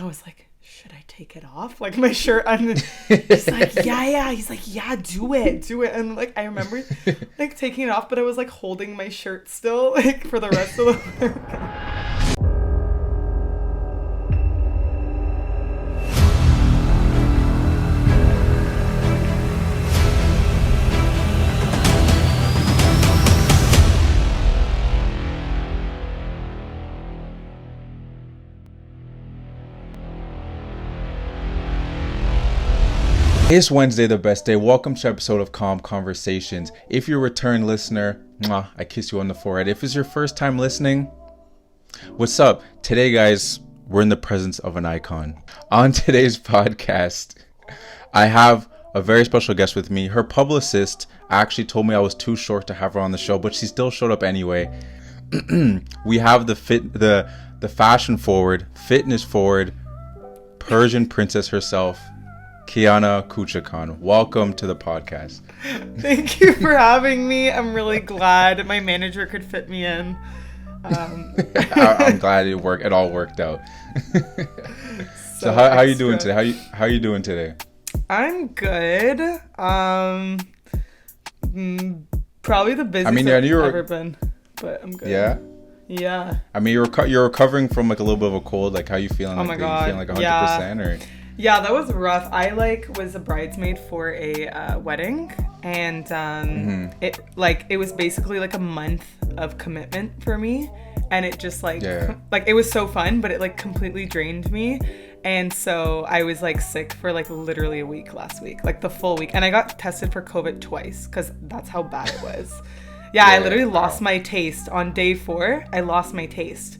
was like, should I take it off? Like my shirt. He's like, yeah. He's like, yeah, do it. And like, I remember like taking it off, but I was like holding my shirt still, like for the rest of the workout. It's Wednesday, the best day. Welcome to episode of KHALM Conversations. If you're a return listener, I kiss you on the forehead. If it's your first time listening, what's up? Today, guys, we're in the presence of an icon. On today's podcast, I have a very special guest with me. Her publicist actually told me I was too short to have her on the show, but she still showed up anyway. We have the fashion forward, fitness forward, Persian princess herself, Kiana Kouchakan. Welcome to the podcast. Thank you for having me. I'm really glad my manager could fit me in. I'm glad it all worked out. So how are you doing today? How are you doing today? I'm good. Probably the busiest I've ever been, but I'm good. Yeah. I mean, you're recovering from like a little bit of a cold. Like, how you feeling? Oh my God. You feeling like 100% or? Yeah, that was rough. I was a bridesmaid for a wedding, and it was basically like a month of commitment for me, and it just like it was so fun, but it like completely drained me, and so I was like sick for like literally a week last week, like the full week, and I got tested for COVID twice because that's how bad it was. I literally lost my taste on day 4. I lost my taste.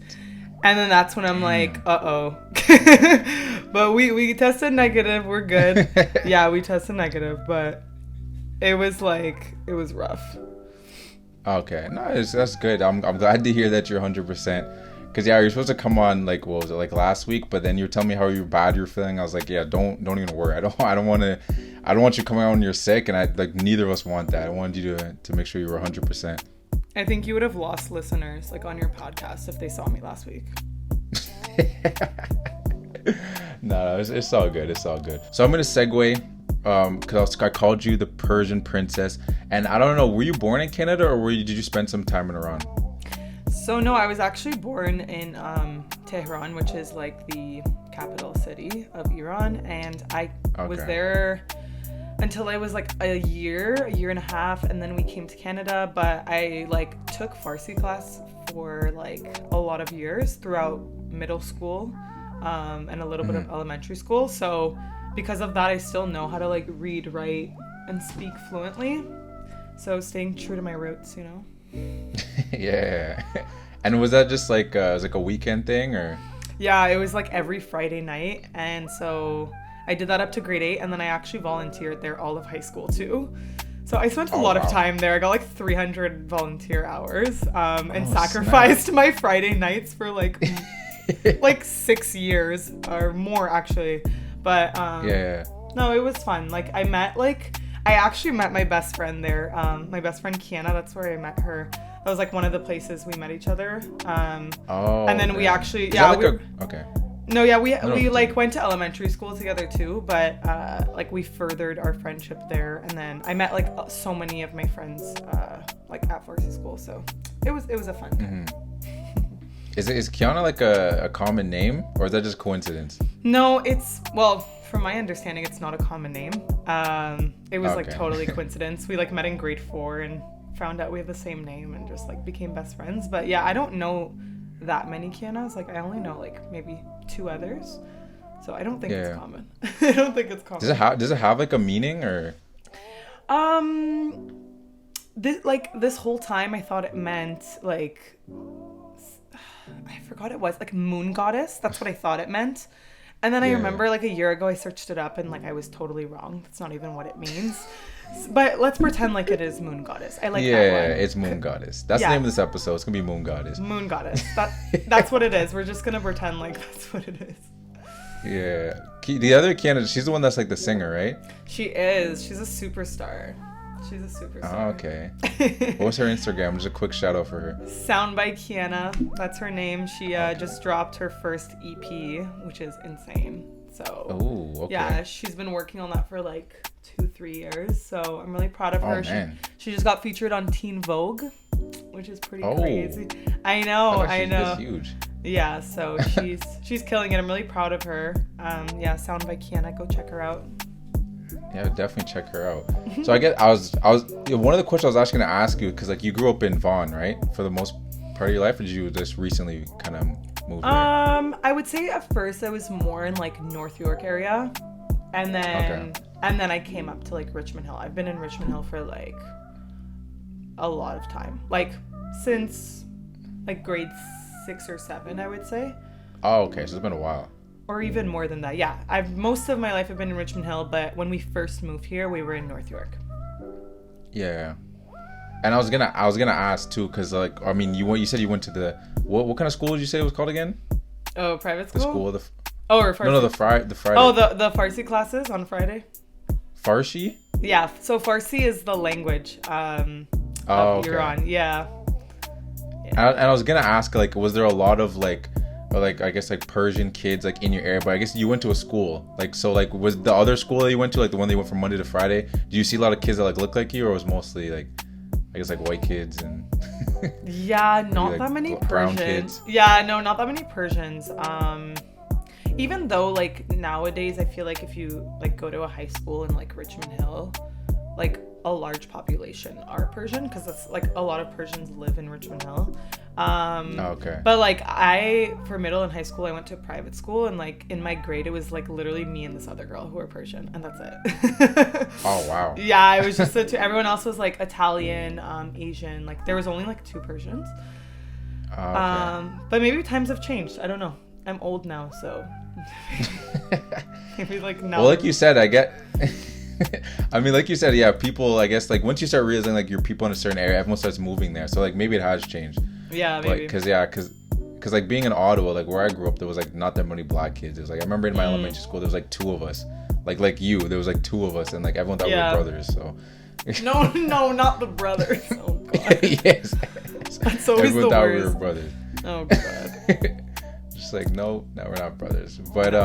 And then that's when I'm like, uh-oh. But we tested negative. We're good. Yeah, we tested negative. But it was rough. Okay. No, that's good. I'm glad to hear that you're 100%. Because, you're supposed to come on, like, what was it, like last week? But then you were telling me how bad you're feeling. I was like, don't even worry. I don't want you coming out when you're sick. And neither of us want that. I wanted you to make sure you were 100%. I think you would have lost listeners on your podcast if they saw me last week. No, it's all good. It's all good. So I'm going to segue because I called you the Persian princess. And I don't know, were you born in Canada or did you spend some time in Iran? So no, I was actually born in Tehran, which is like the capital city of Iran. And I was there until I was like a year and a half, and then we came to Canada. But I took Farsi class for like a lot of years throughout middle school and a little bit of elementary school. So because of that, I still know how to read, write, and speak fluently. So staying true to my roots, you know. Yeah. And was that just it was like a weekend thing or? Yeah, it was like every Friday night, and so I did that up to grade 8, and then I actually volunteered there all of high school too. So I spent a lot of time there. I got 300 volunteer hours and sacrificed my Friday nights for 6 years or more actually. But no, it was fun. I actually met my best friend there. My best friend Kiana, that's where I met her. That was one of the places we met each other. And then we actually okay. No, yeah, we went to elementary school together too, but we furthered our friendship there, and then I met so many of my friends at Farsi school, so it was a fun time. Is Kiana a common name, or is that just coincidence? No, from my understanding, it's not a common name. It was totally coincidence. We met in grade 4 and found out we have the same name and just became best friends. But yeah, I don't know that many Kianas. I only know maybe 2 others, so I don't think it's common. I don't think it's common. Does it have a meaning or? This whole time I thought it meant I forgot it was moon goddess. That's what I thought it meant. And then I remember a year ago I searched it up and I was totally wrong. That's not even what it means. But let's pretend it is moon goddess. I like that one. Yeah, it's moon goddess. That's the name of this episode. It's gonna be moon goddess. Moon goddess. That's what it is. We're just gonna pretend that's what it is. Yeah. The other Kiana, she's the one that's the singer, right? She is. She's a superstar. She's a superstar. Oh, okay. What's her Instagram? Just a quick shout out for her. Sound by Kiana. That's her name. She just dropped her first EP, which is insane. So, oh, okay. Yeah, she's been working on that for like 2-3 years. So I'm really proud of her. Man. She just got featured on Teen Vogue, which is pretty crazy. I know. She's huge. Yeah, so she's killing it. I'm really proud of her. Yeah, Sound by Kiana. Go check her out. Yeah, definitely check her out. So I was one of the questions I was actually gonna ask you, because like you grew up in Vaughan, right, for the most part of your life, or did you just recently kind of move there? I would say at first I was more in like North York area, and then I came up to like Richmond Hill. I've been in Richmond Hill for like a lot of time, like since like grade 6 or 7, I would say. Oh, okay, so it's been a while. Or even more than that. Yeah, most of my life I've been in Richmond Hill, but when we first moved here, we were in North York. Yeah, and I was gonna ask too, because like I mean, you said you went to the what kind of school did you say it was called again? Oh, private school. The school. Or Farsi. No, the Friday. Oh, the Farsi classes on Friday. Farsi? Yeah. So Farsi is the language. Of Iran. Yeah. And I was gonna ask, like, was there a lot of like I guess like Persian kids like in your area? But I guess you went to a school, like, so like was the other school that you went to, like the one that you went from Monday to Friday, do you see a lot of kids that like look like you, or was mostly like I guess like white kids and yeah, not like that many brown Persians. kids? Yeah, no, not that many Persians. Even though like nowadays I feel like if you like go to a high school in like Richmond Hill, like a large population are Persian, because it's like a lot of Persians live in Richmond Hill. Okay. But like for middle and high school, I went to a private school, and like in my grade, it was like literally me and this other girl who were Persian, and that's it. Oh wow. Yeah, it was just everyone else was like Italian, Asian. Like there was only like 2 Persians. Okay. But maybe times have changed. I don't know. I'm old now, so maybe like now. Well, like you said, I get. I mean, like you said, yeah, people, I guess, like, once you start realizing, like, your people in a certain area, everyone starts moving there. So, like, maybe it has changed. Yeah, maybe. Because, like, being in Ottawa, like, where I grew up, there was, like, not that many black kids. It was, like, I remember in my elementary school, there was, like, 2 of us. Like you, there was, like, 2 of us, and, like, everyone thought we were brothers, so. No, not the brothers. Oh, God. Yes. That's always everyone the thought worst. we were brothers. Oh, God. Just, like, no, we're not brothers. But,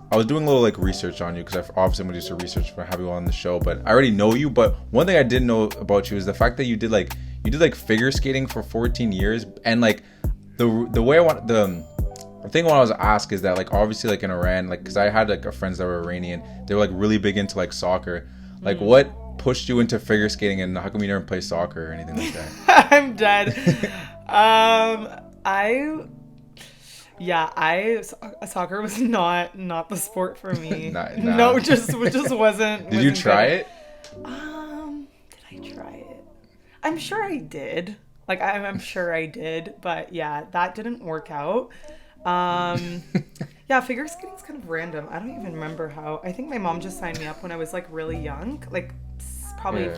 I was doing a little like research on you, because I obviously I'm gonna do some research for having you on the show, but I already know you. But one thing I didn't know about you is the fact that you did figure skating for 14 years, and like the way the thing I want to ask is that, like, obviously, like in Iran, like, because I had like friends that were Iranian, they were like really big into like soccer. Like, what pushed you into figure skating, and how come you never play soccer or anything like that? I'm dead. Soccer was not the sport for me. Nah. No, just wasn't. Did you try it? Did I try it? I'm sure I did. Like, I'm sure I did, but yeah, that didn't work out. Yeah, figure skating's kind of random. I don't even remember how. I think my mom just signed me up when I was like really young, like probably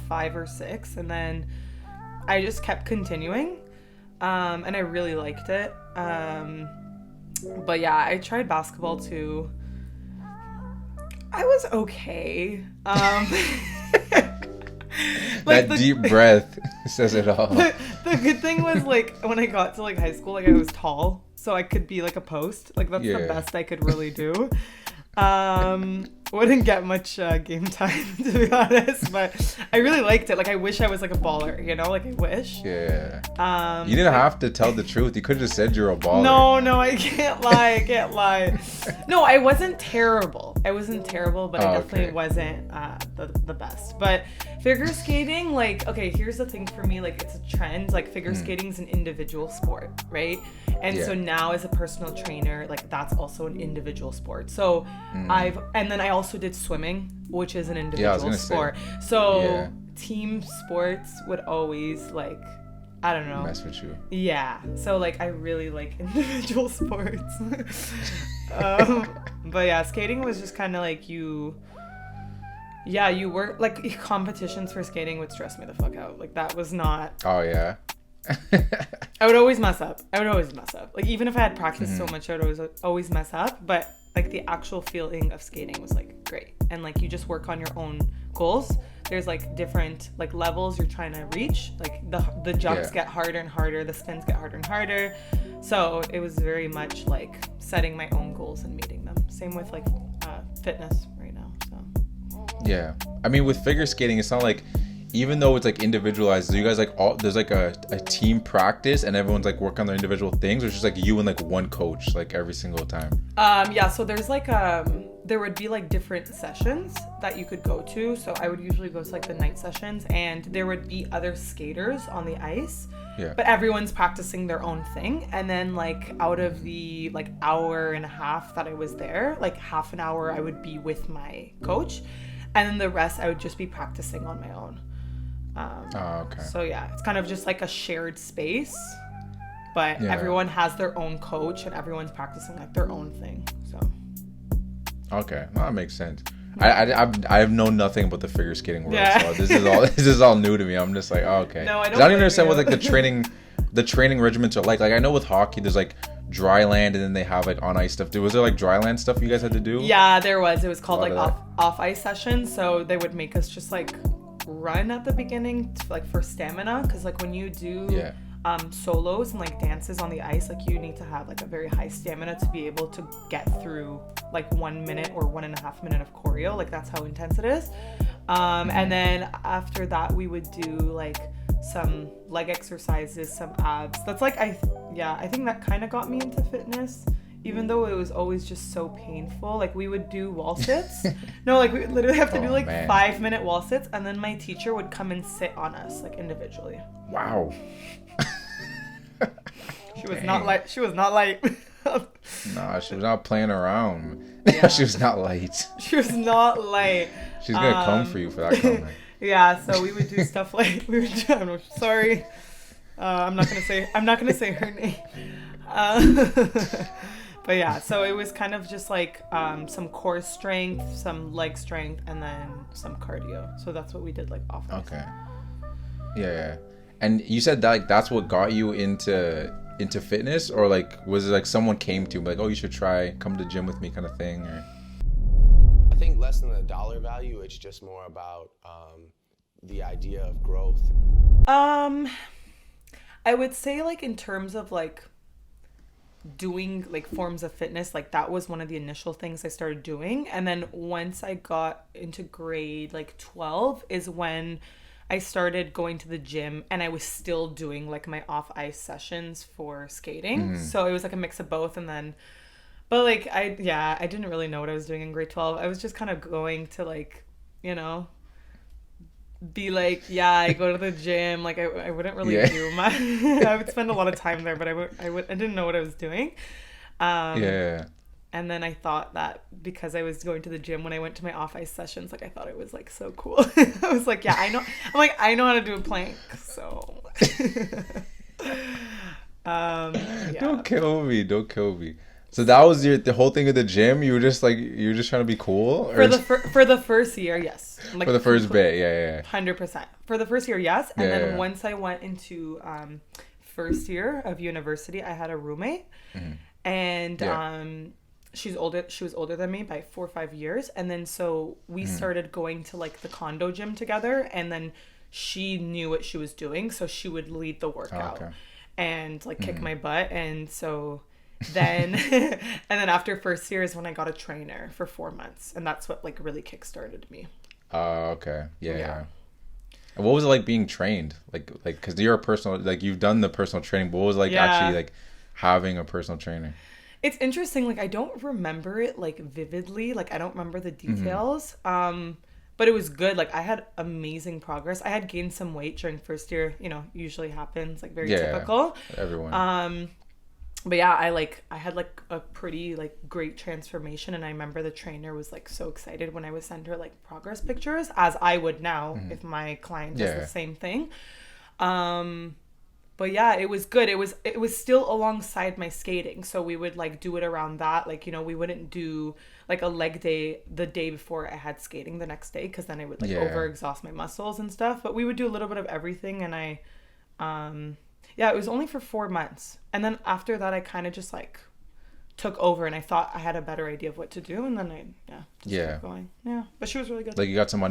5 or 6, and then I just kept continuing, and I really liked it. But yeah, I tried basketball too. I was okay. Like that deep breath says it all. The good thing was, like, when I got to like high school, like I was tall, so I could be like a post. Like that's the best I could really do. Wouldn't get much game time, to be honest, but I really liked it. Like, I wish I was like a baller, you know, like I wish. Yeah. You didn't have to tell the truth. You could have just said you're a baller. No, I can't lie. No, I wasn't terrible, but I definitely wasn't the best. But figure skating, like, okay, here's the thing for me, like, it's a trend. Like, figure skating's an individual sport, right? And so now as a personal trainer, like, that's also an individual sport. So and then I also did swimming, which is an individual sport. So team sports would always, like, I don't know, mess with you. Yeah. So like I really like individual sports. But yeah, skating was just kind of like you were like, competitions for skating would stress me the fuck out. Like, that was not. Oh yeah. I would always mess up. Like, even if I had practiced so much, I would always mess up. But like, the actual feeling of skating was like great. and like you just work on your own goals. There's like different like levels you're trying to reach. Like the jumps get harder and harder, the spins get harder and harder. So it was very much like setting my own goals and meeting them. Same with like fitness right now. So yeah, I mean with figure skating, it's not like, even though it's like individualized, you guys like all, there's like a team practice and everyone's like work on their individual things, or it's just like you and like one coach like every single time? Yeah, so there's like there would be like different sessions that you could go to. So I would usually go to like the night sessions, and there would be other skaters on the ice. Yeah. But everyone's practicing their own thing. And then like out of the like hour and a half that I was there, like half an hour I would be with my coach, and then the rest I would just be practicing on my own. Okay. So yeah, it's kind of just like a shared space, but everyone has their own coach and everyone's practicing like their own thing. So okay, well, that makes sense. I have known nothing about the figure skating world, Yeah. so this is all new to me. I'm just like, oh, okay. No, I don't 'Cause I don't even blame understand you. what like the training regiments are like. Like I know with hockey, there's like dry land, and then they have like on ice stuff. Was there like dry land stuff you guys had to do? Yeah, there was. It was called like Lot of off ice sessions. So they would make us just like run at the beginning to, like for stamina, because like when you do solos and like dances on the ice, like you need to have like a very high stamina to be able to get through like 1 minute or 1.5 minutes of choreo. Like that's how intense it is. And then after that we would do like some leg exercises, some abs. That's like I think that kind of got me into fitness, even though it was always just so painful. Like we would do wall sits. No, like we would literally have to do like 5-minute wall sits, and then my teacher would come and sit on us like individually. Wow. She was not light. Nah, she was not playing around. Yeah. She was not light. She was not light. She's gonna come for you for that comment. Yeah, so we would do stuff like sorry. I'm not gonna say her name. But yeah, so it was kind of just like some core strength, some leg strength, and then some cardio. So that's what we did like off ice. Okay. Yeah. And you said that like that's what got you into fitness, or like was it like someone came to you like, oh, you should come to gym with me kind of thing? Or I think less than the dollar value, it's just more about the idea of growth. I would say like in terms of like doing like forms of fitness, like that was one of the initial things I started doing. And then once I got into grade like 12 is when I started going to the gym, and I was still doing like my off ice sessions for skating. So it was like a mix of both. And then, but like I didn't really know what I was doing in grade 12. I was just kind of going to like, be like, I go to the gym. Like I wouldn't really do much. I would spend a lot of time there, but I didn't know what I was doing. And then I thought that because I was going to the gym when I went to my off ice sessions, like I thought it was like so cool. I was like, I know. I'm like, I know how to do a plank. So Don't kill me. So that was the whole thing of the gym. You were just trying to be cool, or for the first year, yes. Like for the first bit, 100%. For the first year, yes. And then once I went into first year of university, I had a roommate, and she was older than me by 4 or 5 years. And then so we started going to like the condo gym together, and then she knew what she was doing, so she would lead the workout and like kick my butt. And so then and then after first year is when I got a trainer for 4 months, and that's what like really kickstarted me. Okay. Yeah. And what was it like being trained? Like because you're a personal, like you've done the personal training, but what was it like actually like having a personal trainer? It's interesting. Like I don't remember it like vividly. Like I don't remember the details. But it was good. Like I had amazing progress. I had gained some weight during first year. Usually happens, like very typical. Everyone. But yeah, I had like a pretty like great transformation, and I remember the trainer was like so excited when I would send her like progress pictures, as I would now if my client does the same thing. But yeah, it was good. It was still alongside my skating, so we would like do it around that. Like we wouldn't do like a leg day the day before I had skating the next day, because then I would like overexhaust my muscles and stuff. But we would do a little bit of everything, and it was only for 4 months. And then after that, I kind of just like took over, and I thought I had a better idea of what to do, and then I just kept going. Yeah, but she was really good. Like you got some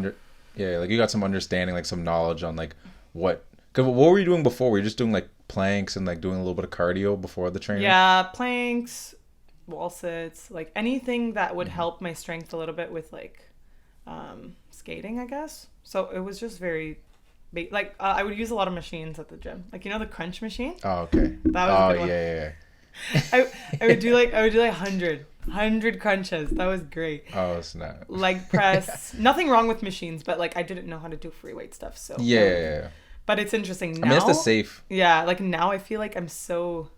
understanding, like some knowledge on like what. Cause what were you doing before? Were you just doing like planks and like doing a little bit of cardio before the training? Yeah, planks, wall sits, like anything that would help my strength a little bit with like skating, I guess. So it was just very like I would use a lot of machines at the gym, like the crunch machine. Oh, okay. That was a good one. Yeah. I would do like 100 crunches. That was great. Oh, snap. Leg press. Nothing wrong with machines, but like I didn't know how to do free weight stuff. So yeah. But it's interesting now. I mean, it's the safe. Yeah, like now I feel like I'm so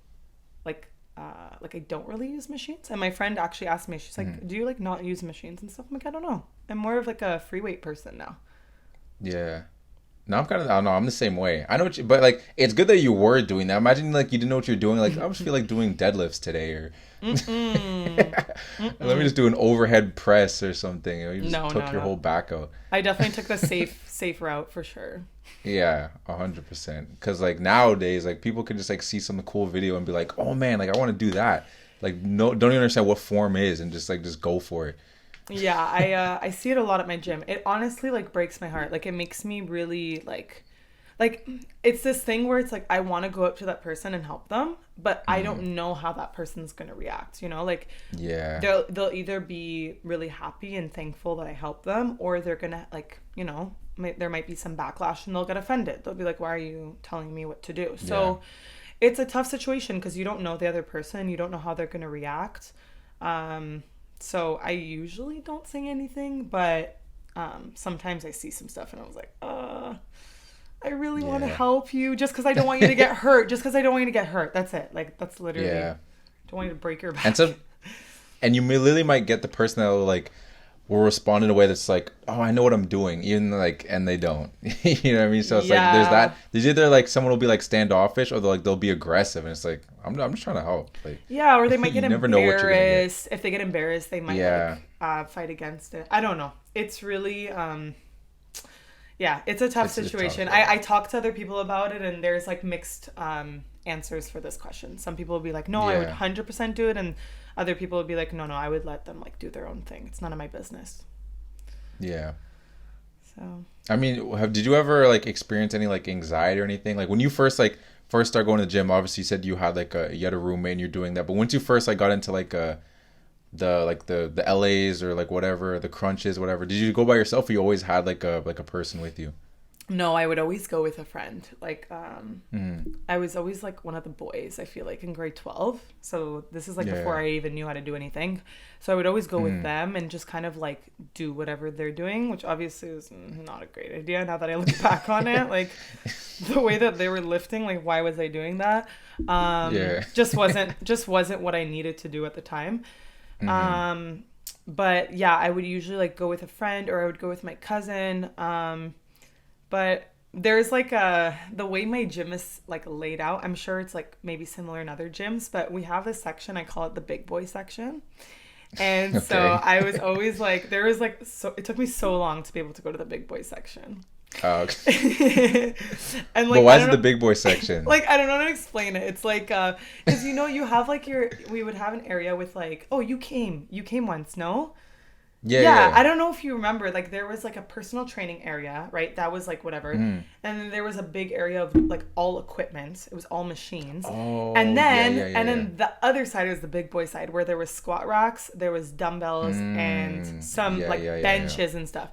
like I don't really use machines. And my friend actually asked me, she's like, do you like not use machines and stuff? I'm like, I don't know. I'm more of like a free weight person now. Yeah. No, I don't know. I'm the same way. I know what but like, it's good that you were doing that. Imagine like you didn't know what you're doing. Like, I just feel like doing deadlifts today, or let me just do an overhead press or something. You just took your whole back out. I definitely took the safe route for sure. Yeah, 100%. Because like nowadays, like people can just like see some cool video and be like, oh man, like I want to do that. Like no, don't even understand what form is, and just go for it. Yeah, I see it a lot at my gym. It honestly like breaks my heart. Like it makes me really like it's this thing where it's like I want to go up to that person and help them, but I don't know how that person's gonna react. Like they'll either be really happy and thankful that I helped them, or they're gonna like there might be some backlash and they'll get offended. They'll be like, why are you telling me what to do? So it's a tough situation because you don't know the other person, you don't know how they're gonna react. So I usually don't say anything, but sometimes I see some stuff and I was like, I really want to help you just because I don't want you to get hurt. That's it. Like, that's literally, don't want you to break your back. And you literally might get the person that will respond in a way that's like, oh, I know what I'm doing, even like, and they don't. You know what I mean? So it's like there's that. There's either like someone will be like standoffish, or they'll be aggressive, and it's like I'm just trying to help. Like, or they might get embarrassed. If they get embarrassed, they might fight against it. I don't know. It's really it's a tough situation. I talk to other people about it, and there's like mixed answers for this question. Some people will be like, no, I would 100% do it, and other people would be like, no, I would let them like do their own thing. It's none of my business. Yeah. So. I mean, did you ever like experience any like anxiety or anything? Like when you first start going to the gym, obviously you said you had you had a roommate and you're doing that. But once you first got into the LAs or like whatever, the crunches, whatever, did you go by yourself, or you always had like a person with you? No, I would always go with a friend. Like, I was always like one of the boys, I feel like, in grade 12. So this is like before I even knew how to do anything. So I would always go with them and just kind of like do whatever they're doing, which obviously is not a great idea now that I look back on it. Like the way that they were lifting, like why was I doing that? Just wasn't what I needed to do at the time. But yeah, I would usually like go with a friend, or I would go with my cousin. But there's like the way my gym is like laid out, I'm sure it's like maybe similar in other gyms, but we have this section, I call it the big boy section. And so I was always like, it took me so long to be able to go to the big boy section. Oh, okay. And like, but why is it the big boy section? Like, I don't know how to explain it. It's like, cause you have like we would have an area with like, oh, you came once, no? Yeah. I don't know if you remember, like there was like a personal training area, right? That was like whatever. And then there was a big area of like all equipment. It was all machines. Oh, and then the other side was the big boy side, where there was squat racks, there was dumbbells and some benches and stuff.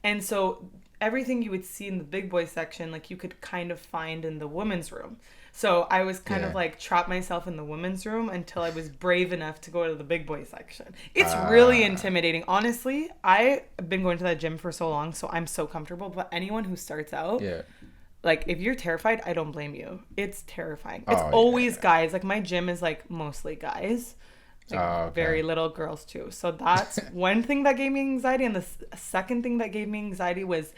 And so everything you would see in the big boy section, like you could kind of find in the women's room. So I was kind of like trapped myself in the women's room until I was brave enough to go to the big boy section. It's really intimidating. Honestly, I've been going to that gym for so long, so I'm so comfortable. But anyone who starts out, like if you're terrified, I don't blame you. It's terrifying. It's always guys. Like my gym is like mostly guys. Like very little girls too. So that's one thing that gave me anxiety. And the second thing that gave me anxiety was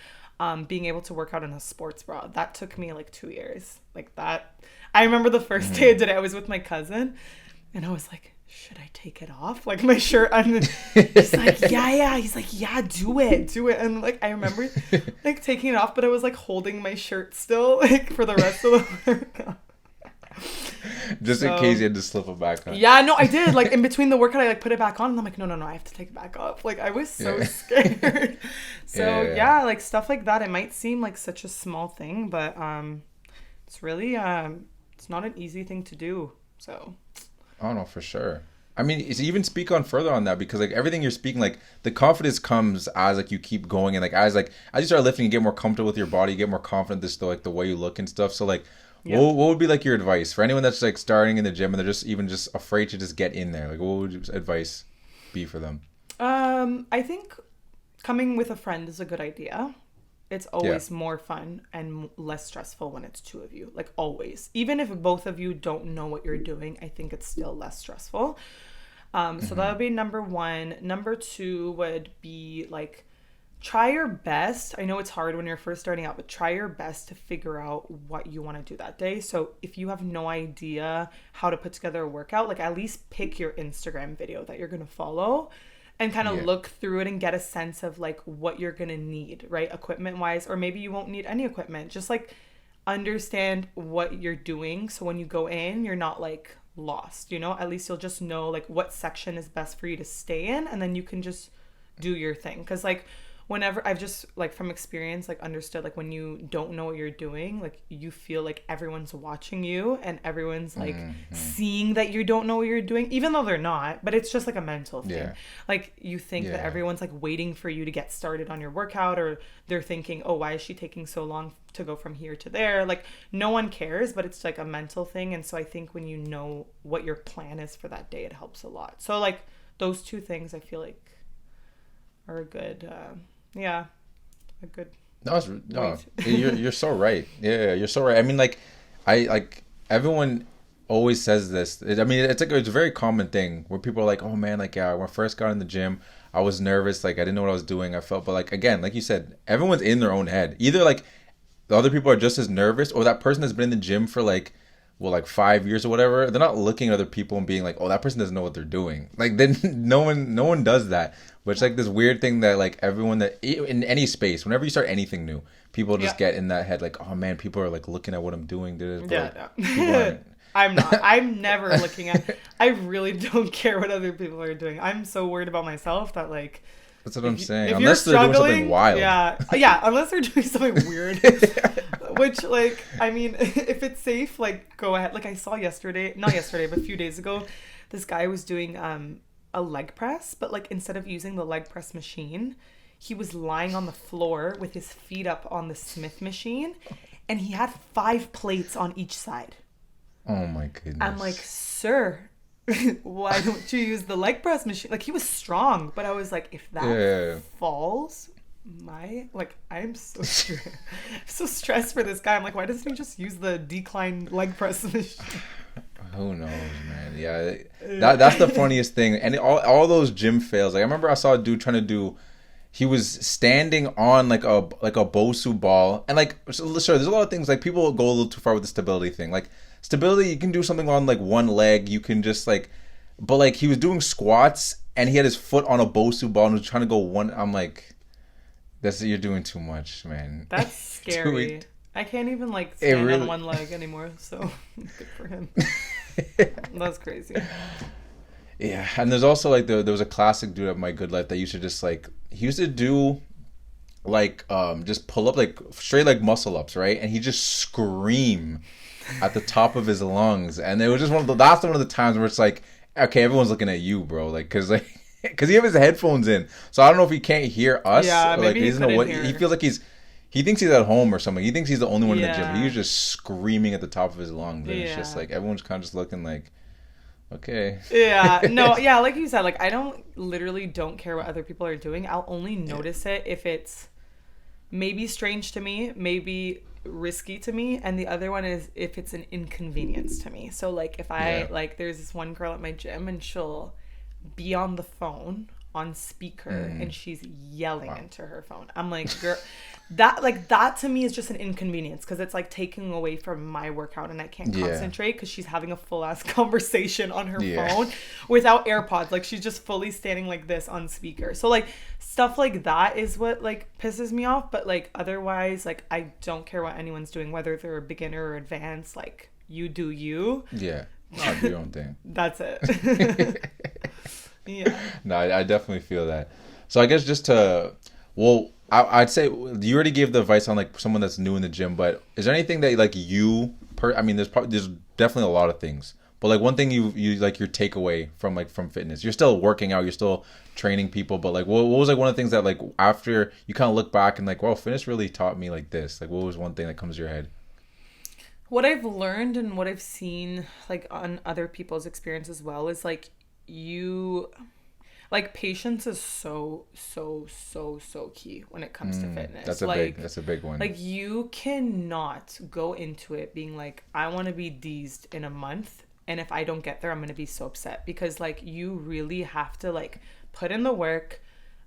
being able to work out in a sports bra. That took me like 2 years. Like that. I remember the first day I did it, I was with my cousin and I was like, should I take it off? Like my shirt. And he's like, yeah. He's like, yeah, do it. And like, I remember like taking it off, but I was like holding my shirt still like for the rest of the workout. Just in case you had to slip it back on. Yeah, no, I did. Like in between the workout, I like put it back on, and I'm like, no, I have to take it back off. Like I was so scared. So yeah, like stuff like that. It might seem like such a small thing, but it's really it's not an easy thing to do. So. Oh no, for sure. I mean, even speak on further on that, because like everything you're speaking, like the confidence comes as like you keep going, and like as you start lifting, you get more comfortable with your body, you get more confident this like the way you look and stuff. So like, what would be like your advice for anyone that's like starting in the gym and they're just afraid to just get in there? Like, what would your advice be for them? I think coming with a friend is a good idea. It's always more fun and less stressful when it's two of you, like always. Even if both of you don't know what you're doing, I think it's still less stressful. So that would be number one. Number two would be like, try your best. I know it's hard when you're first starting out, but try your best to figure out what you want to do that day. So if you have no idea how to put together a workout, like at least pick your Instagram video that you're going to follow and kind of look through it and get a sense of like what you're going to need, right? Equipment wise, or maybe you won't need any equipment. Just like understand what you're doing. So when you go in, you're not like lost, you know, at least you'll just know like what section is best for you to stay in, and then you can just do your thing. Because like whenever I've just like from experience like understood, like when you don't know what you're doing, like you feel like everyone's watching you and everyone's like seeing that you don't know what you're doing, even though they're not, but it's just like a mental thing. Like you think that everyone's like waiting for you to get started on your workout, or they're thinking, oh, why is she taking so long to go from here to there? Like no one cares, but it's like a mental thing. And so I think when you know what your plan is for that day, it helps a lot. So like those two things I feel like are a good you're so right. Yeah, you're so right. I mean, like everyone always says this. I mean, it's a very common thing where people are like, oh man, like when I first got in the gym, I was nervous, like I didn't know what I was doing. I felt, but like again, like you said, everyone's in their own head. Either like the other people are just as nervous, or that person has been in the gym for like 5 years or whatever. They're not looking at other people and being like, oh, that person doesn't know what they're doing. Like then no one does that. But it's like this weird thing that like everyone that in any space, whenever you start anything new, people just get in that head like, oh man, people are like looking at what I'm doing. I'm never looking at, I really don't care what other people are doing. I'm so worried about myself that like, that's what I'm saying. Unless they're doing something wild. Yeah, unless they're doing something weird. Which, like, I mean, if it's safe, like, go ahead. Like, I saw not yesterday, but a few days ago, this guy was doing a leg press, but, like, instead of using the leg press machine, he was lying on the floor with his feet up on the Smith machine, and he had 5 plates on each side. Oh, my goodness. I'm like, sir, why don't you use the leg press machine? Like, he was strong, but I was like, if that falls, I'm so stressed for this guy. I'm like, why doesn't he just use the decline leg press machine? Who knows, man? Yeah, that's the funniest thing. And all those gym fails. Like I remember I saw a dude trying to do. He was standing on like a Bosu ball, and like sure, there's a lot of things like people go a little too far with the stability thing. Like stability, you can do something on like one leg. You can just like, but like he was doing squats and he had his foot on a Bosu ball and was trying to go one. I'm like, you're doing too much, man. That's scary. I can't even like stand on one leg anymore. So good for him. That's crazy. Yeah, and there's also like there was a classic dude at My Good Life that used to just like he used to do like just pull up like straight like muscle ups, right? And he just scream at the top of his lungs, and it was just one of the times where it's like, okay, everyone's looking at you, bro, like because he has his headphones in, so I don't know if he can't hear us. Yeah, or, maybe he doesn't know what he feels like he thinks he's at home or something. He thinks he's the only one in the gym. He was just screaming at the top of his lungs, and it's just like everyone's kind of just looking like, okay. Yeah, no, yeah, like you said, like I don't care what other people are doing. I'll only notice it if it's maybe strange to me, maybe risky to me, and the other one is if it's an inconvenience to me. So like if I like there's this one girl at my gym and she'll be on the phone on speaker and she's yelling into her phone. I'm like, girl, that to me is just an inconvenience because it's like taking away from my workout and I can't concentrate because she's having a full ass conversation on her phone without AirPods. Like she's just fully standing like this on speaker. So like stuff like that is what like pisses me off. But like otherwise, like I don't care what anyone's doing, whether they're a beginner or advanced. Like you do you. Yeah. Not your own thing. That's it. Yeah. No, I definitely feel that. So I guess just to, well, I'd say you already gave the advice on like someone that's new in the gym, but is there anything that like I mean, there's definitely a lot of things, but like one thing you like your takeaway from fitness, you're still working out, you're still training people, but like what was like one of the things that like after you kind of look back and like, well, fitness really taught me like this, like what was one thing that comes to your head? What I've learned and what I've seen like on other people's experience as well is like patience is so key when it comes to fitness. That's a big one. Like you cannot go into it being like, I want to be D'd in a month, and if I don't get there, I'm going to be so upset, because like you really have to like put in the work,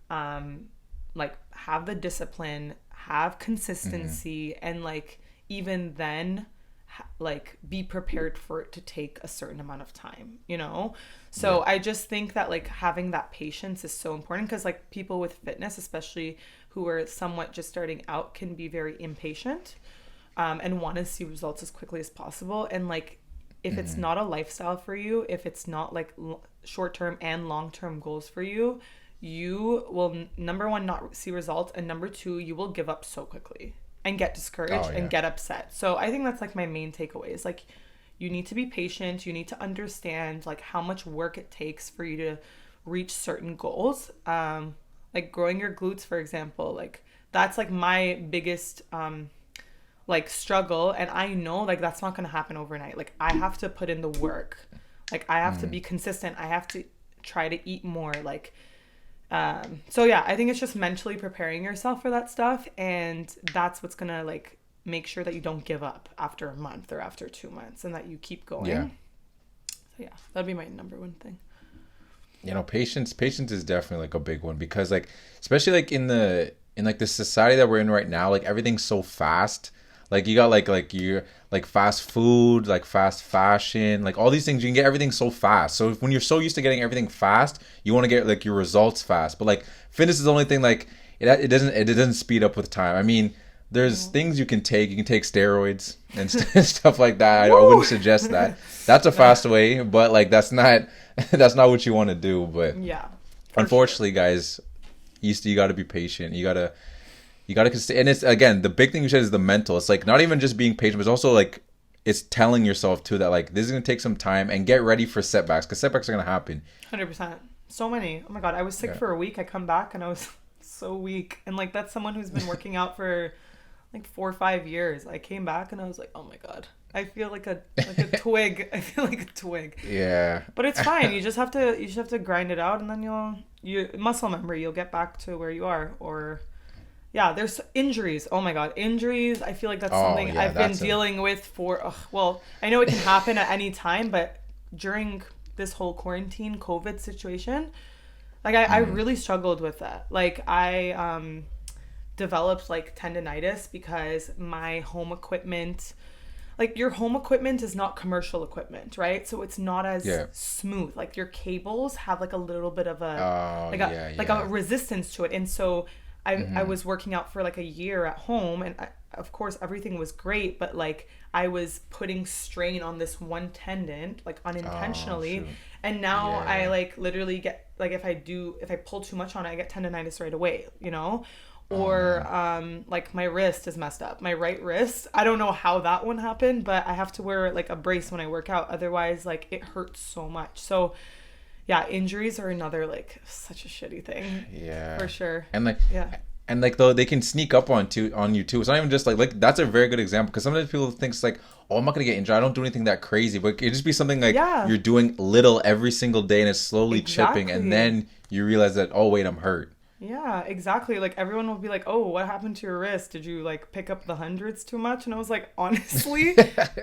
like have the discipline, have consistency, and like even then like be prepared for it to take a certain amount of time, you know? So yeah. I just think that like having that patience is so important, because like people with fitness, especially who are somewhat just starting out, can be very impatient, and want to see results as quickly as possible. And like if it's not a lifestyle for you, if it's not like short-term and long-term goals for you, you will, number one, not see results, and number two, you will give up so quickly and get discouraged and get upset. So I think that's like my main takeaway is like, you need to be patient. You need to understand like how much work it takes for you to reach certain goals. Like growing your glutes, for example, like that's like my biggest like struggle. And I know like that's not going to happen overnight. Like I have to put in the work. Like I have to be consistent. I have to try to eat more. Like, so yeah, I think it's just mentally preparing yourself for that stuff, and that's what's gonna like make sure that you don't give up after a month or after 2 months, and that you keep going. Yeah. So yeah, that'd be my number one thing. You know, patience is definitely like a big one, because like especially like in like the society that we're in right now, like everything's so fast. Like you got like you're like fast food, like fast fashion, like all these things, you can get everything so fast. So when you're so used to getting everything fast, you want to get like your results fast. But like fitness is the only thing like it doesn't speed up with time. I mean, there's things you can take. You can take steroids and stuff like that. I wouldn't suggest that. That's a fast way, but like that's not what you want to do. But yeah, unfortunately, guys, you got to be patient. You gotta and it's, again, the big thing you said is the mental. It's like not even just being patient, but it's also like it's telling yourself too that like this is gonna take some time, and get ready for setbacks, because setbacks are gonna happen. 100%. So many. Oh my god, I was sick for a week. I come back and I was so weak, and like that's someone who's been working out for like 4 or 5 years. I came back and I was like, oh my god, I feel like a twig. I feel like a twig. Yeah. But it's fine. You just have to grind it out, and then you muscle memory. You'll get back to where you are. Or yeah, there's injuries. Oh my god, injuries. I feel like that's something I've been dealing with for. Well, I know it can happen at any time, but during this whole quarantine COVID situation, like I really struggled with that. Like I developed like tendonitis because my home equipment, like your home equipment is not commercial equipment, right? So it's not as smooth. Like your cables have like a little bit of a resistance to it. And so I was working out for like a year at home, and of course everything was great, but like I was putting strain on this one tendon like unintentionally, and now I like literally get like if I pull too much on it, I get tendonitis right away, you know? Or like my wrist is messed up, my right wrist. I don't know how that one happened, but I have to wear like a brace when I work out, otherwise like it hurts so much. So yeah, injuries are another like such a shitty thing. Yeah, for sure. And like and like though they can sneak up on you too. It's not even just like that's a very good example, because sometimes people think it's like, oh, I'm not gonna get injured, I don't do anything that crazy, but it could just be something like you're doing little every single day and it's slowly chipping, and then you realize that, oh wait, I'm hurt. Yeah, exactly. Like everyone will be like, oh, what happened to your wrist? Did you like pick up the hundreds too much? And I was like, honestly,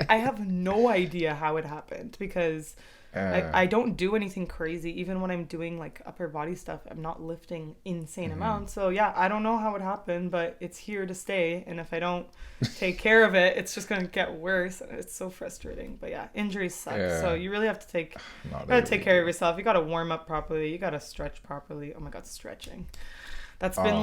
I have no idea how it happened, because I don't do anything crazy. Even when I'm doing like upper body stuff, I'm not lifting insane amounts. So yeah, I don't know how it happened, but it's here to stay. And if I don't take care of it, it's just going to get worse. It's so frustrating. But yeah, injuries suck. Yeah. So you really have to take care of yourself. You got to warm up properly. You got to stretch properly. Oh my God, stretching. That's been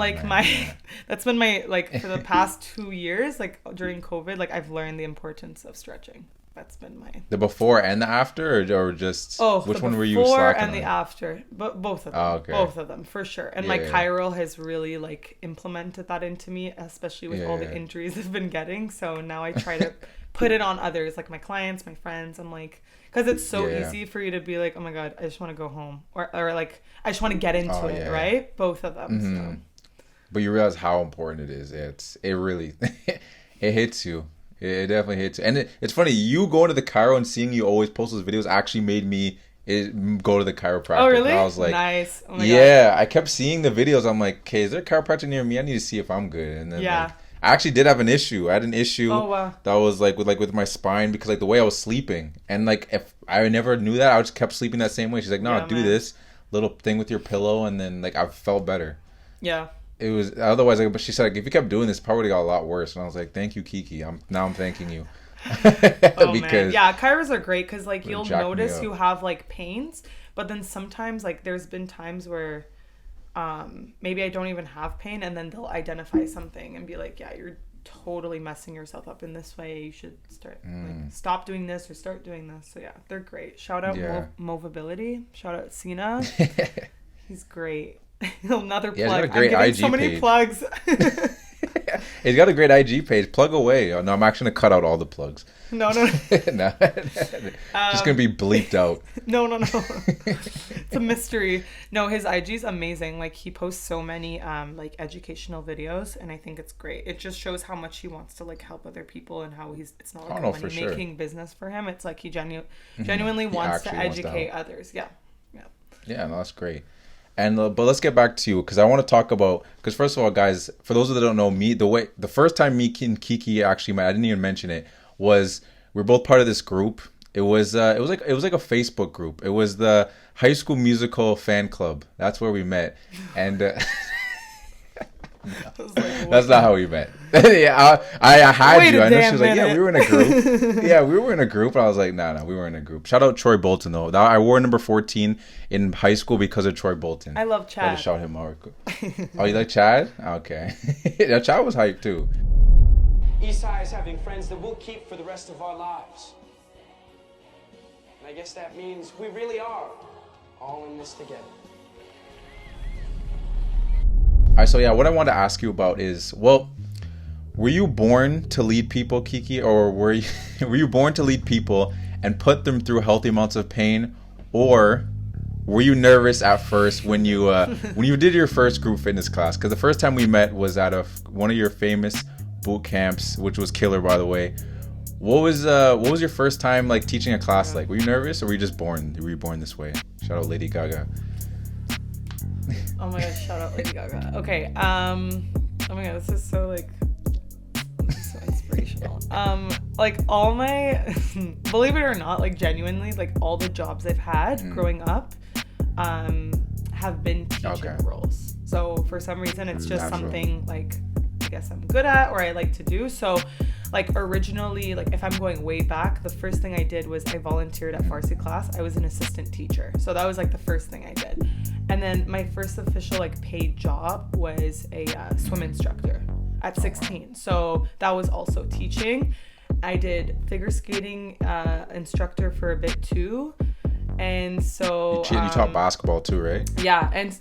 that's been my, like for the past 2 years, like during COVID, like I've learned the importance of stretching. that's been my... The before and the after, or just which one were you before slacking and on? the after, but both of them. Oh, okay. Both of them for sure. And Yeah, like yeah. Chiral has really like implemented that into me, especially with all the injuries I've been getting. So now I try to put it on others, like my clients, my friends. I'm like, because it's so easy for you to be like, oh my god, I just want to go home, or like I just want to get into it, right? Both of them. So. But you realize how important it is. It really it hits you. It definitely hits you. And it's funny, you going to the chiro and seeing you always post those videos actually made me go to the chiropractor. Oh really? And I was like, nice. Oh my God. I kept seeing the videos. I'm like, okay, is there a chiropractor near me? I need to see if I'm good. And then like, I actually did have an issue. I had an issue that was with my spine, because like the way I was sleeping, and like if I never knew that, I just kept sleeping that same way. She's like, no, do this little thing with your pillow, and then like I felt better. Yeah. It was otherwise, but she said, like, if you kept doing this, it probably got a lot worse. And I was like, thank you, Kiki. I'm thanking you. Man. Yeah, chiros are great because like you'll notice you have like pains, but then sometimes like there's been times where maybe I don't even have pain, and then they'll identify something and be like, yeah, you're totally messing yourself up in this way. You should start like stop doing this or start doing this. So yeah, they're great. Shout out Movability. Shout out Sina. He's great. Another plug. He's got a great I'm giving IG so many page. plugs. He's got a great IG page. Plug away. Oh, no, I'm actually gonna cut out all the plugs. No. No. Just gonna be bleeped out. No. It's a mystery. No, his IG's amazing. Like he posts so many like educational videos, and I think it's great. It just shows how much he wants to like help other people, and how it's not like a money making business for him. It's like he genuinely wants to educate others. Yeah. Yeah, no, that's great. And but let's get back to you, because I want to talk about, because first of all, guys, for those that don't know me, the first time me and Kiki actually met, I didn't even mention it, was we're both part of this group. It was like a Facebook group. It was the High School Musical fan club. That's where we met, and that's not how we met. Yeah, I had you. I know she was like, yeah, we were in a group. Yeah, we were in a group. I was like, no, we were in a group. Shout out Troy Bolton though. I wore number 14 in high school because of Troy Bolton. I love Chad. I just shout him out. Oh, you like Chad? Okay. Yeah, Chad was hyped too. Eastside is having friends that we'll keep for the rest of our lives. And I guess that means we really are all in this together. All right, so yeah, what I want to ask you about is, well, were you born to lead people, Kiki, or were you born to lead people and put them through healthy amounts of pain, or were you nervous at first when you did your first group fitness class? Because the first time we met was at one of your famous boot camps, which was killer, by the way. What was your first time like teaching a class like? Were you nervous, or were you just born? Were you born this way? Shout out Lady Gaga. Oh my gosh, shout out Lady Gaga. Okay, oh my god, this is so like, so inspirational. Like all my, believe it or not, like genuinely, like all the jobs I've had growing up, have been teaching roles. So for some reason, it's just something like, I guess I'm good at, or I like to do. So like originally, like if I'm going way back, the first thing I did was I volunteered at Farsi class. I was an assistant teacher. So that was like the first thing I did. And then my first official like paid job was a swim instructor at 16. So that was also teaching. I did figure skating instructor for a bit too. And so you taught basketball too, right? Yeah, and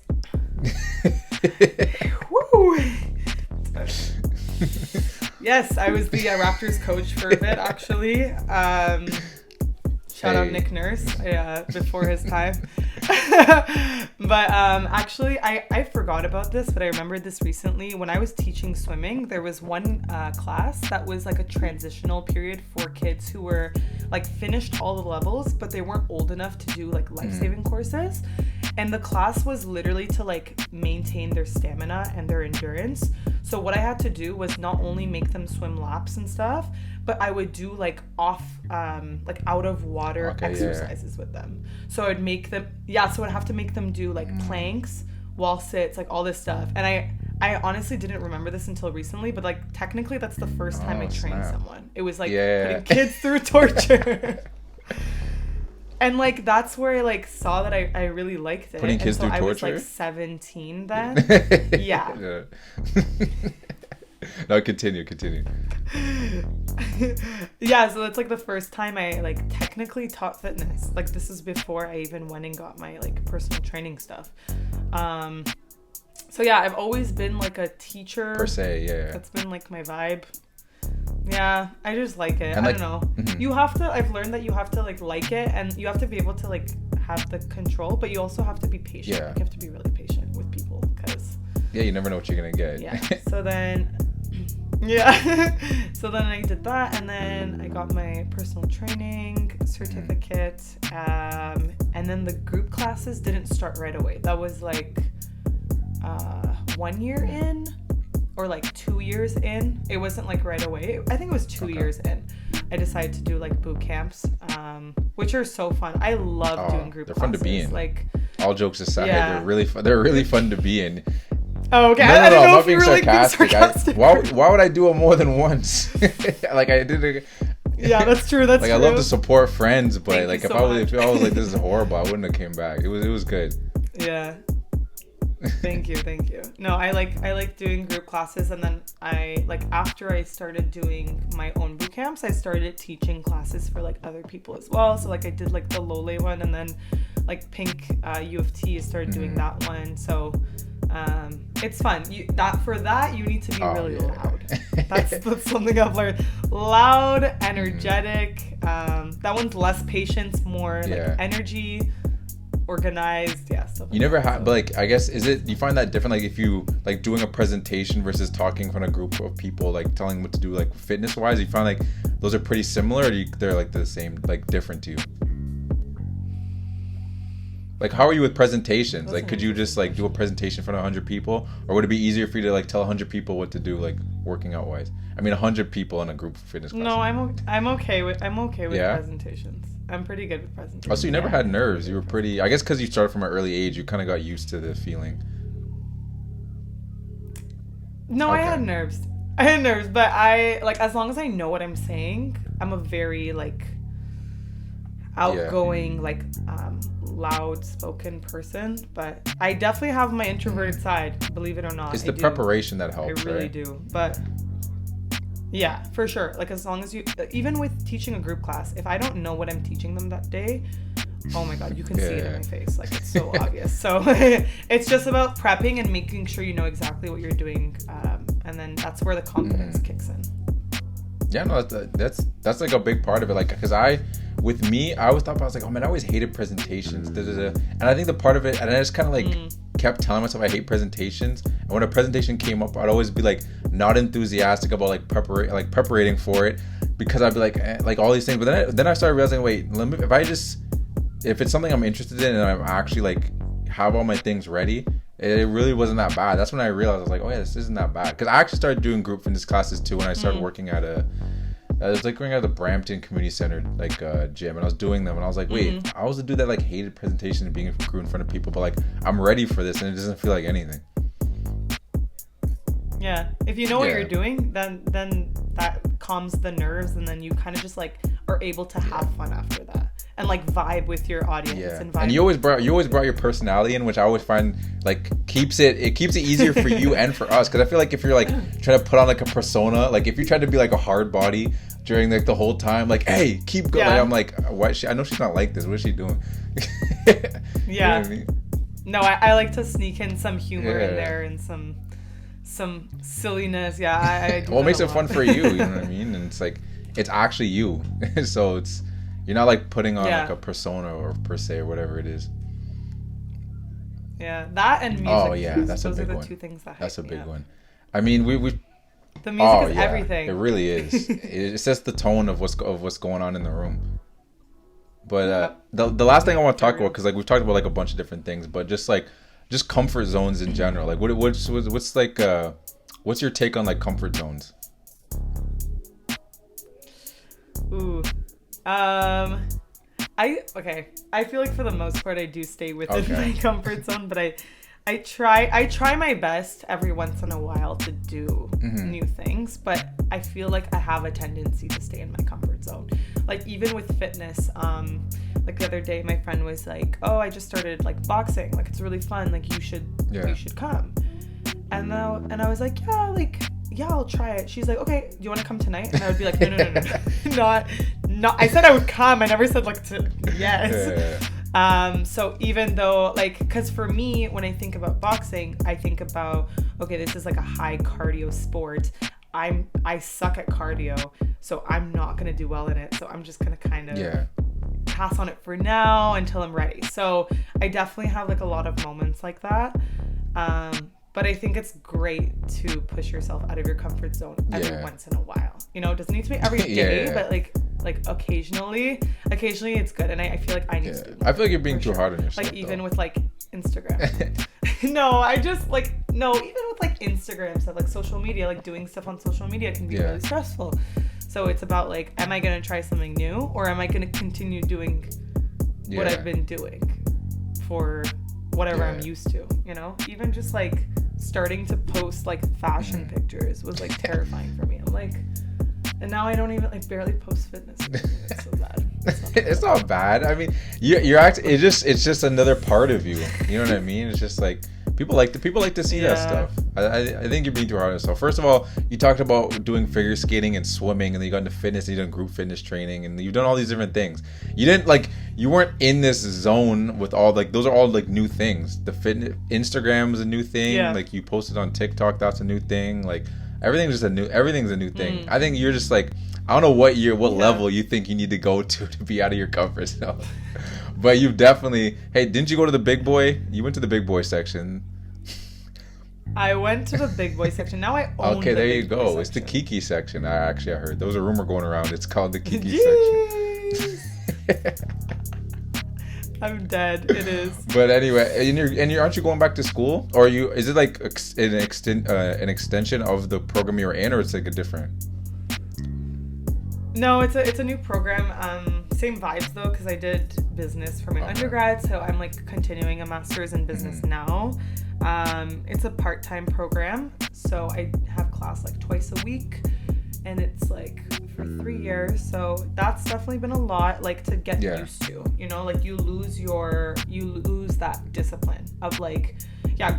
woo. Yes, I was the Raptors coach for a bit, actually. Shout out Nick Nurse, before his time. But actually, I forgot about this, but I remembered this recently. When I was teaching swimming, there was one class that was like a transitional period for kids who were like finished all the levels, but they weren't old enough to do like life-saving courses. And the class was literally to like maintain their stamina and their endurance. So what I had to do was not only make them swim laps and stuff, but I would do like like out of water exercises with them. So I'd make them, so I'd have to make them do like planks, wall sits, like all this stuff. And I honestly didn't remember this until recently, but like technically that's the first time I trained someone. It was like putting kids through torture. And like that's where I like saw that I really liked it. Putting kids through torture? I was like 17 then. Yeah. No, continue. Yeah, so that's like the first time I like technically taught fitness. Like this is before I even went and got my like personal training stuff. So yeah, I've always been like a teacher per se. Yeah. That's been like my vibe. Yeah, I just like it. And, I like, don't know. You have to. I've learned that you have to like it, and you have to be able to like have the control, but you also have to be patient. Yeah. Like, you have to be really patient with people because. Yeah, you never know what you're gonna get. Yeah. So then. Yeah. So then I did that, and then I got my personal training certificate, and then the group classes didn't start right away. That was like 1 year in, or like 2 years in. It wasn't like right away. I think it was 2 years in. I decided to do like boot camps, which are so fun. I love doing group classes. They're fun to be in. Like, all jokes aside, they're really fun. They're really fun to be in. Oh, okay. No, I don't I'm know not if being you're really sarcastic. Why would I do it more than once? Like I did. Yeah, that's true. That's like true. I love to support friends, but Thank like you if so I was like this is horrible, I wouldn't have came back. It was good. Yeah. Thank you. No, I like doing group classes, and then I like after I started doing my own boot camps, I started teaching classes for like other people as well. So like I did like the Lole one, and then like Pink U of T started doing that one. So it's fun. You need to be really loud. That's something I've learned. Loud, energetic. That one's less patience, more like energy. Organized, stuff. You never had, but like I guess do you find that different? Like if you like doing a presentation versus talking in front of a group of people, like telling them what to do, like fitness wise, you find like those are pretty similar, or they're like the same, like different to you? Like how are you with presentations? Like could you just like do a presentation in front of 100 people, or would it be easier for you to like tell 100 people what to do, like working out wise? I mean 100 people in a group fitness class. No, I'm okay with presentations. I'm pretty good with presentations. Oh, so you never had nerves. You were pretty, I guess because you started from an early age, you kind of got used to the feeling. No, okay. I had nerves, but I, like, as long as I know what I'm saying, I'm a very, like, outgoing, like, loud spoken person, but I definitely have my introverted side, believe it or not. It's the preparation that helps, I really do, but... Yeah, for sure. Like as long as you, even with teaching a group class, if I don't know what I'm teaching them that day, oh my God, you can see it in my face. Like it's so obvious. So it's just about prepping and making sure you know exactly what you're doing. And then that's where the confidence kicks in. Yeah, no, that's like a big part of it. Like, cause I always thought, I was like, oh man, I always hated presentations. And I think the part of it, and I just kind of like kept telling myself I hate presentations. And when a presentation came up, I'd always be like not enthusiastic about like preparing for it, because I'd be like all these things. But then I started realizing, wait, if it's something I'm interested in and I'm actually like have all my things ready, it really wasn't that bad. That's when I realized I was like, oh yeah, this isn't that bad. Because I actually started doing group fitness classes too when I started working at I was like going at the Brampton Community Center like gym, and I was doing them, and I was like, wait, I was the dude that like hated presentation and being in crew in front of people, but like I'm ready for this and it doesn't feel like anything. Yeah, if you know what you're doing, then that calms the nerves, and then you kind of just like are able to have fun after that and like vibe with your audience. And you always brought your personality in, which I always find like keeps it easier for you and for us, because I feel like if you're like trying to put on like a persona, like if you try to be like a hard body during like the whole time, like hey, keep going, like, I'm like, what? I know she's not like this. What is she doing? Yeah. You know what I mean? No, I like to sneak in some humor in there and some silliness. Yeah, I do. Well, it makes it fun for you. You know what I mean? And it's like it's actually you, so you're not like putting on like a persona or per se or whatever it is. Yeah, that and music. Oh yeah, that's those a big are the one. two things that that's a big up. one. I mean, we the music is everything. It really is. It sets the tone of what's going on in the room. But the last thing I want to talk about, because like we've talked about like a bunch of different things, but just comfort zones in general. Like what's like what's your take on like comfort zones? Ooh. I feel like for the most part I do stay within my comfort zone, but I try my best every once in a while to do new things, but I feel like I have a tendency to stay in my comfort zone. Like even with fitness, like the other day my friend was like, oh, I just started like boxing, like it's really fun, like you should come. And I was like, yeah, like yeah, I'll try it. She's like, okay, do you want to come tonight? And I would be like, no. not. I said I would come. I never said like yes. So even though like, because for me, when I think about boxing, I think about, okay, this is like a high cardio sport. I suck at cardio, so I'm not gonna do well in it. So I'm just gonna kind of pass on it for now until I'm ready. So I definitely have like a lot of moments like that. But I think it's great to push yourself out of your comfort zone every once in a while. You know, it doesn't need to be every day, but like occasionally it's good. And I feel like I need to. I feel like you're being too hard on yourself. Like even with like Instagram. No, even with like Instagram stuff, like social media, like doing stuff on social media can be really stressful. So it's about like, am I going to try something new, or am I going to continue doing what I've been doing for whatever I'm used to, you know? Even just like starting to post like fashion pictures was like terrifying for me. I'm like, and now I don't even like barely post fitness. It's so bad. It's not bad. I mean, you're acting. It's just another part of you. You know what I mean? It's just like people like to see that stuff. I think you're being too hard on yourself. First of all, you talked about doing figure skating and swimming, and then you got into fitness. And you done group fitness training, and you've done all these different things. You weren't in this zone with all like those are all like new things. The fitness Instagram is a new thing. Like you posted on TikTok, that's a new thing. Like everything's a new thing. I think you're just like, I don't know what level you think you need to go to be out of your comfort zone. But you've definitely, hey, didn't you go to the big boy? You went to the big boy section. I went to the big boy section. Now I own Okay, there you go. It's the Kiki section. I heard. There was a rumor going around. It's called the Kiki section. I'm dead. It is. But anyway, and you're aren't you going back to school? Or is it like an extension of the program you're in, or it's like a different? No, it's a new program. Same vibes though, because I did business for my undergrad, so I'm like continuing a master's in business now. It's a part-time program, so I have class like twice a week, and it's like for 3 years. So that's definitely been a lot, like to get used to. You know, like you lose that discipline of like,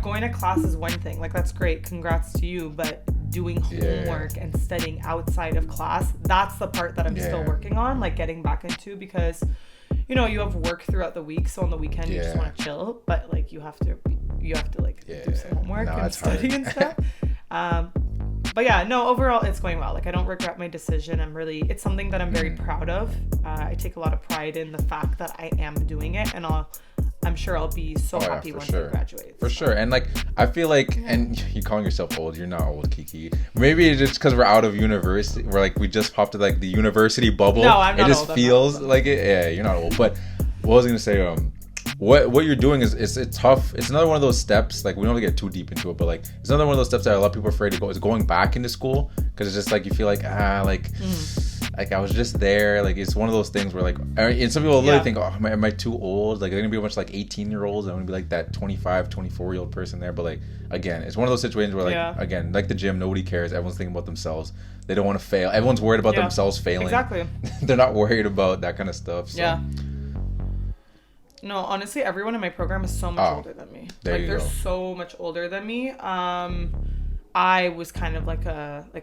going to class is one thing. Like that's great, congrats to you, but doing homework and studying outside of class, that's the part that I'm still working on, like getting back into, because you know you have work throughout the week, so on the weekend you just want to chill, but like you have to like do some homework and study and stuff. But overall it's going well. Like I don't regret my decision. It's something that I'm very proud of. I take a lot of pride in the fact that I am doing it, and I'm sure I'll be so happy once I graduate. For sure. And like, I feel like, and you're calling yourself old. You're not old, Kiki. Maybe it's just because we're out of university. We're like, we just popped to like the university bubble. No, I'm not old. It just feels like it. Yeah, you're not old. But what I was going to say, what you're doing is it's tough. It's another one of those steps. Like we don't want to get too deep into it, but like it's another one of those steps that a lot of people are afraid to go. Is going back into school, because it's just like you feel like like I was just there. Like it's one of those things where like, and some people literally think, oh, am I too old? Like they're gonna be a bunch of like 18-year-olds. I'm gonna be like that 25, 24-year-old person there. But like again, it's one of those situations where like again, like the gym, nobody cares. Everyone's thinking about themselves. They don't want to fail. Everyone's worried about themselves failing. Exactly. They're not worried about that kind of stuff. So. Yeah. No, honestly, everyone in my program is so much older than me. They're so much older than me. I was kind of like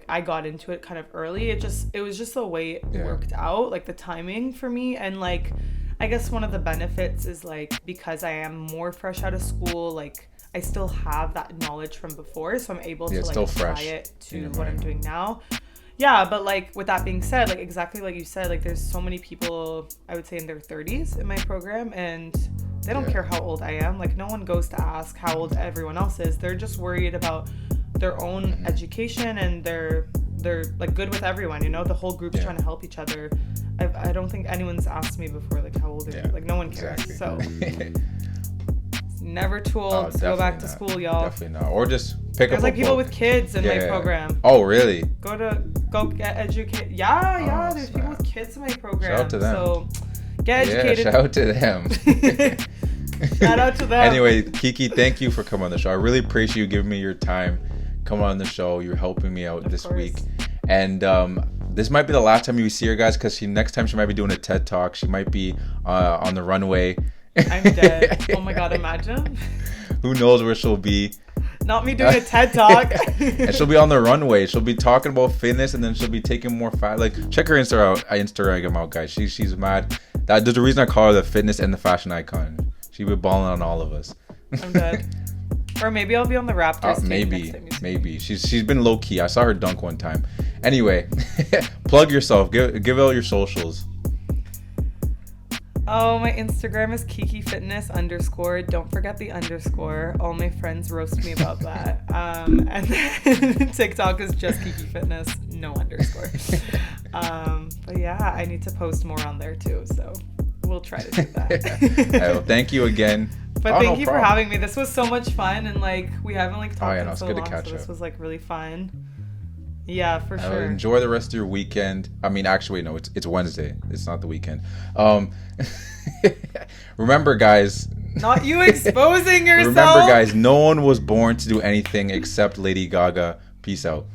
I got into it kind of early. It was just the way it worked out, like the timing for me. And like, I guess one of the benefits is like, because I am more fresh out of school, like I still have that knowledge from before. So I'm able to like apply it to what I'm doing now. Yeah, but like with that being said, like exactly like you said, like there's so many people, I would say in their 30s in my program, and they don't care how old I am. Like no one goes to ask how old everyone else is. They're just worried about their own education, and they're like good with everyone, you know. The whole group's trying to help each other. I don't think anyone's asked me before like how old are you. Like no one cares. Exactly. So never too old to go back to school, y'all. Definitely not. Or just pick up a like people book. with kids in my program. Oh really? Go get educated. There's people with kids in my program. Shout out to them. So get educated. Shout out to them. Shout out to them. Anyway, Kiki, thank you for coming on the show. I really appreciate you giving me your time. Come on the show. You're helping me out this week. And this might be the last time you see her, guys, because next time she might be doing a TED Talk. She might be on the runway. I'm dead. Oh my God, imagine. Who knows where she'll be. Not me doing a TED Talk. And she'll be on the runway. She'll be talking about fitness, and then she'll be taking more fat. Like, check her Instagram out, guys. She's mad. There's the reason I call her the fitness and the fashion icon. She be balling on all of us. I'm dead. Or maybe I'll be on the Raptors team maybe. next time you see me. Maybe. She's been low key. I saw her dunk one time. Anyway, plug yourself. Give out your socials. Oh, my Instagram is Kiki Fitness _. Don't forget the underscore. All my friends roast me about that. And then TikTok is just Kiki Fitness, no underscore. But yeah, I need to post more on there too. So we'll try to do that. Well, thank you again. But thank you for having me. This was so much fun, and like we haven't like talked in so good long, to catch so this up. was like really fun. Yeah, for sure. Enjoy the rest of your weekend. I mean, actually, no, it's Wednesday. It's not the weekend. Remember, guys. Not you exposing yourself. Remember, guys, no one was born to do anything except Lady Gaga. Peace out.